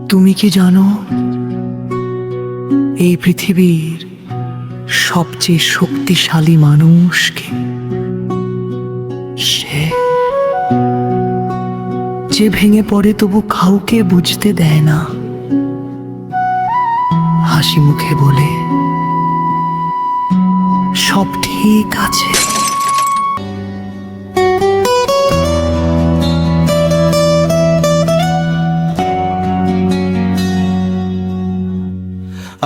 তুমি কি জানো এই পৃথিবীর সবচেয়ে শক্তিশালী মানুষকে? সে যে ভেঙে পড়ে তবু কাউকে বুঝতে দেয় না, হাসি মুখে বলে সব ঠিক আছে।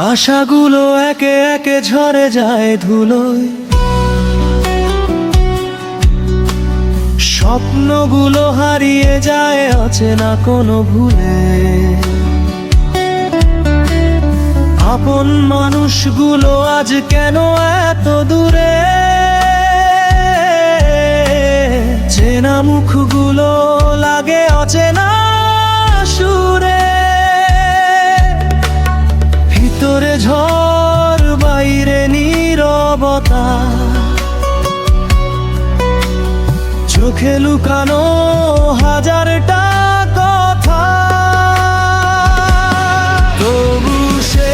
আশাগুলো একে একে ঝরে যায় ধুলোয়, স্বপ্নগুলো হারিয়ে যায় অচেনা কোনো ভুলে। আপন মানুষগুলো আজ কেন এত দূরে? চেনা মুখগুলো লাগে অচেনা সুরে। ভিতরে ঝড়, বাইরে নীরবতা, চোখে লুকানো হাজারটা কথা। তবু সে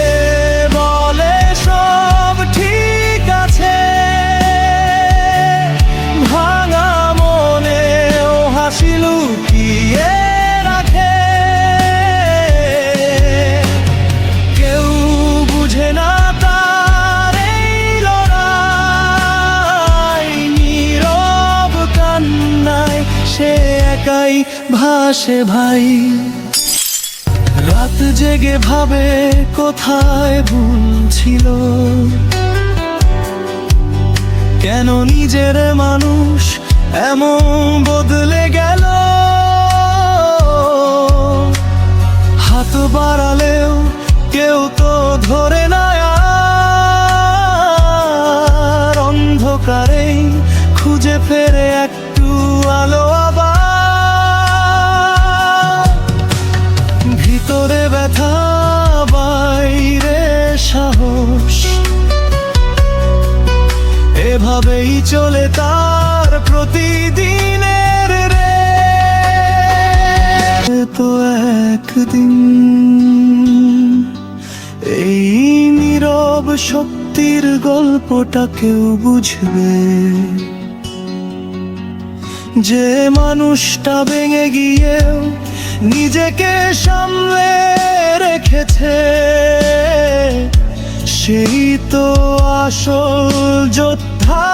বলে সব ঠিক আছে, ভাঙা মনেও হাসি লুকিয়ে রাখে। কেউ বুঝে না তার এই লড়াই, নীরব কান্নায় সে একাই ভাসে ভাই। রাত জেগে ভাবে কোথায় ভুল ছিল, কেন নিজের মানুষ এমন বদলে গেল। হাত বাড়ালেও কেউ তো ধরে না আর, অন্ধকারেই খুঁজে ফেরে একটু আলো আবার। ভিতরে ব্যথা, বাইরে সাহস, এভাবেই চলে তার প্রতিদিনের রে। তো একদিন এই নীরব শক্তির গল্পটা কেউ বুঝবে, যে মানুষটা ভেঙে গিয়েও নিজেকে সামলে রেখেছে, সেই তো আসল যোদ্ধা।